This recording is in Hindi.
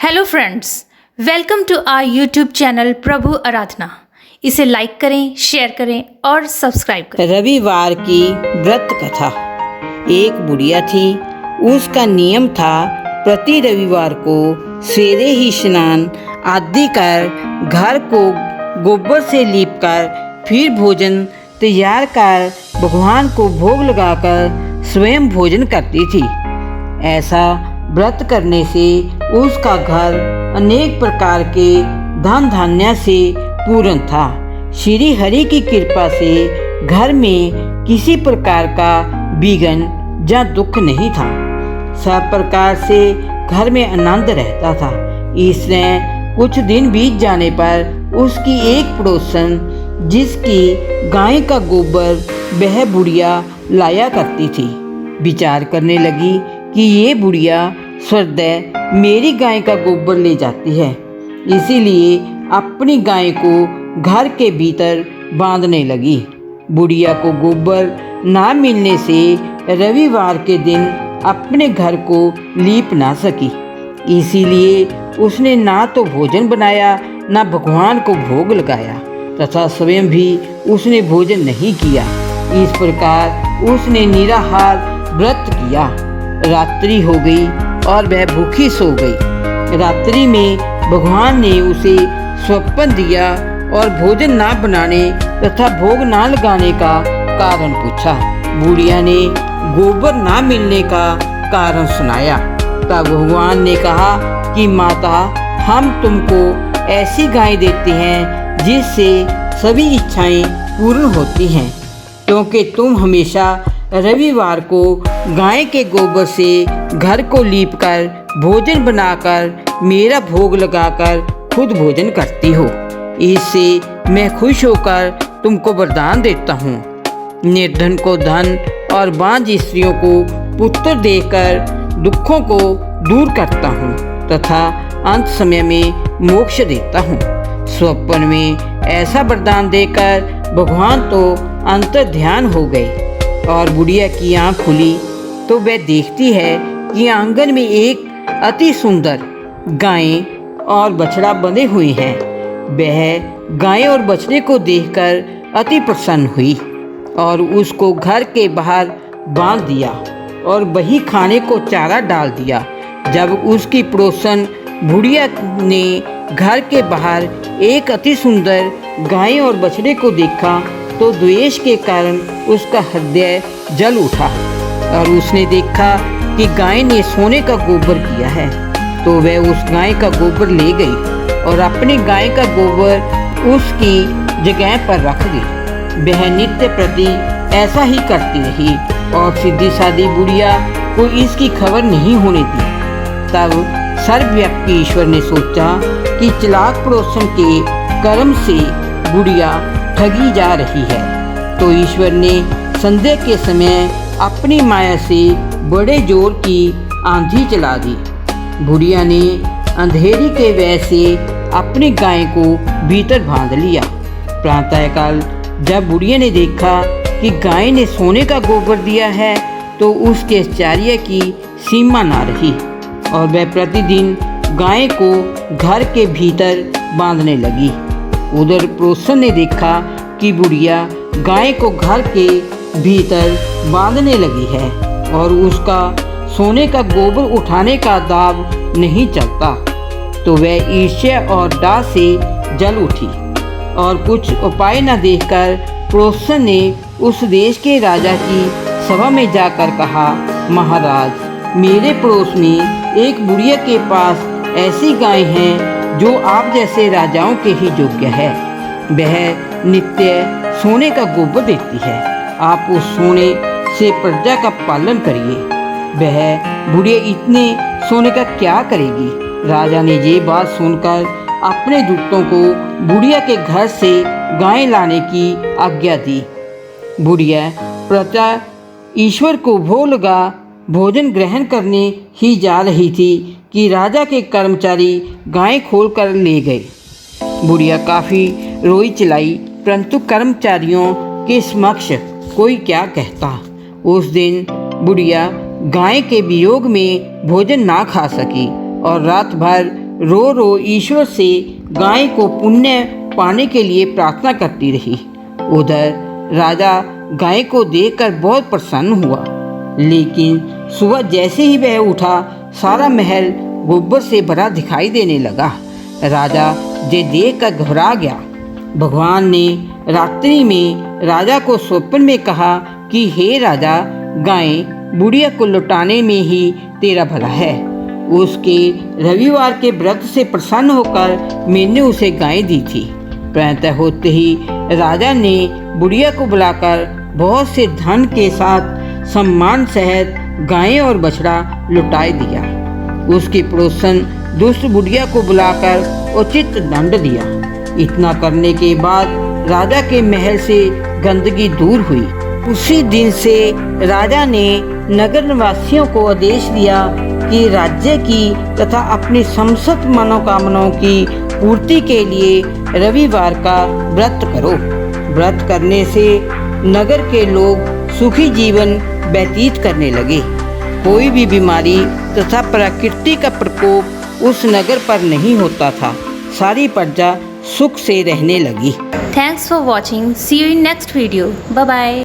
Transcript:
Hello friends, welcome to our YouTube channel Prabhu Aradhana. इसे लाइक करें, शेयर करें और सब्सक्राइब करें। रविवार की व्रत कथा। एक बुढ़िया थी। उसका नियम था प्रति रविवार को सवेरे ही स्नान आदि कर घर को गोबर से लीपकर फिर भोजन तैयार कर भगवान को भोग लगाकर स्वयं भोजन करती थी। ऐसा व्रत करने से उसका घर अनेक प्रकार के धन धान्य से पूर्ण था। श्री हरि की कृपा से घर में किसी प्रकार का विघ्न या दुख नहीं था। सब प्रकार से घर में आनंद रहता था। इसने कुछ दिन बीत जाने पर उसकी एक पड़ोसन, जिसकी गाय का गोबर वह बुढ़िया लाया करती थी, विचार करने लगी कि ये बुढ़िया स्वतः मेरी गाय का गोबर ले जाती है, इसीलिए अपनी गाय को घर के भीतर बांधने लगी। बुढ़िया को गोबर ना मिलने से रविवार के दिन अपने घर को लीप ना सकी, इसीलिए उसने ना तो भोजन बनाया ना भगवान को भोग लगाया तथा स्वयं भी उसने भोजन नहीं किया। इस प्रकार उसने निराहार व्रत किया। रात्रि हो गई और वह भूखी सो गई। रात्रि में भगवान ने उसे स्वप्न दिया और भोजन ना बनाने तथा भोग ना लगाने का कारण पूछा। बुढ़िया ने गोबर ना मिलने का कारण सुनाया। तब भगवान ने कहा कि माता, हम तुमको ऐसी गाय देते हैं जिससे सभी इच्छाएं पूर्ण होती हैं, क्योंकि तुम हमेशा रविवार को गाय के गोबर से घर को लीपकर भोजन बनाकर मेरा भोग लगाकर खुद भोजन करती हो। इससे मैं खुश होकर तुमको वरदान देता हूँ। निर्धन को धन और बांझ स्त्रियों को पुत्र देकर दुखों को दूर करता हूँ तथा अंत समय में मोक्ष देता हूँ। स्वप्न में ऐसा वरदान देकर भगवान तो अंतर ध्यान हो गए और बुढ़िया की आँख खुली तो वह देखती है कि आंगन में एक अति सुंदर गाय और बछड़ा बंधे हुए हैं। वह गाय और बछड़े को देखकर अति प्रसन्न हुई और उसको घर के बाहर बांध दिया और वही खाने को चारा डाल दिया। जब उसकी पड़ोसन बुढ़िया ने घर के बाहर एक अति सुंदर गाय और बछड़े को देखा तो द्वेष के कारण उसका हृदय जल उठा और उसने देखा कि गाय ने सोने का गोबर किया है, तो वह उस गाय का गोबर ले गई और अपनी गाय का गोबर उसकी जगह पर रख दी। वह नित्य प्रति ऐसा ही करती रही और सीधी सादी बुढ़िया को इसकी खबर नहीं होने दी। तब सर्वव्यापी ईश्वर ने सोचा कि चालाक पड़ोसन के कर्म से बुढ़िया ठगी जा रही है, तो ईश्वर ने संध्या के समय अपनी माया से बड़े जोर की आंधी चला दी। बुढ़िया ने अंधेरी के वय से अपनी गाय को भीतर बांध लिया। प्रातःकाल जब बुढ़िया ने देखा कि गाय ने सोने का गोबर दिया है, तो उसके आश्चर्य की सीमा ना रही और वह प्रतिदिन गाय को घर के भीतर बांधने लगी। उधर पड़ोसन ने देखा कि बुढ़िया गाय को घर के भीतर बांधने लगी है और उसका सोने का गोबर उठाने का दाव नहीं चलता, तो वह ईर्ष्या और डाह से जल उठी और कुछ उपाय न देखकर पड़ोसन ने उस देश के राजा की सभा में जाकर कहा, महाराज, मेरे पड़ोस में एक बुढ़िया के पास ऐसी गाय है जो आप जैसे राजाओं के ही योग्य है। वह नित्य सोने का गोबर देती है। आप उस सोने से प्रजा का पालन करिए। वह बुढ़िया इतने सोने का क्या करेगी? राजा ने ये बात सुनकर अपने दूतों को बुढ़िया के घर से गाय लाने की आज्ञा दी। बुढ़िया प्रजा ईश्वर को भोग लगा भोजन ग्रहण करने ही जा रही थी कि राजा के कर्मचारी गाय खोल कर ले गए। बुढ़िया काफ़ी रोई चिल्लाई, परंतु कर्मचारियों के समक्ष कोई क्या कहता। उस दिन बुढ़िया गाय के वियोग में भोजन ना खा सकी और रात भर रो रो ईश्वर से गाय को पुण्य पाने के लिए प्रार्थना करती रही। उधर राजा गाय को देखकर बहुत प्रसन्न हुआ, लेकिन सुबह जैसे ही वह उठा सारा महल गोबर से भरा दिखाई देने लगा। राजा ये देखकर घबरा गया। भगवान ने रात्रि में राजा को स्वप्न में कहा कि हे राजा, गाय बुढ़िया को लौटाने में ही तेरा भला है। उसके रविवार के व्रत से प्रसन्न होकर मैंने उसे गाय दी थी। प्रातः होते ही राजा ने बुढ़िया को बुलाकर बहुत से धन के साथ सम्मान सहित गाय और बछड़ा लौटाए दिया। उसके पड़ोसन दुष्ट बुढ़िया को बुलाकर उचित दंड दिया। इतना करने के बाद राजा के महल से गंदगी दूर हुई। उसी दिन से राजा ने नगर निवासियों को आदेश दिया कि राज्य की तथा अपनी समस्त मनोकामनाओं की पूर्ति के लिए रविवार का व्रत करो। व्रत करने से नगर के लोग सुखी जीवन व्यतीत करने लगे। कोई भी बीमारी तथा प्रकृति का प्रकोप उस नगर पर नहीं होता था। सारी प्रजा सुख से रहने लगी। Thanks for watching. See you in next video. Bye bye.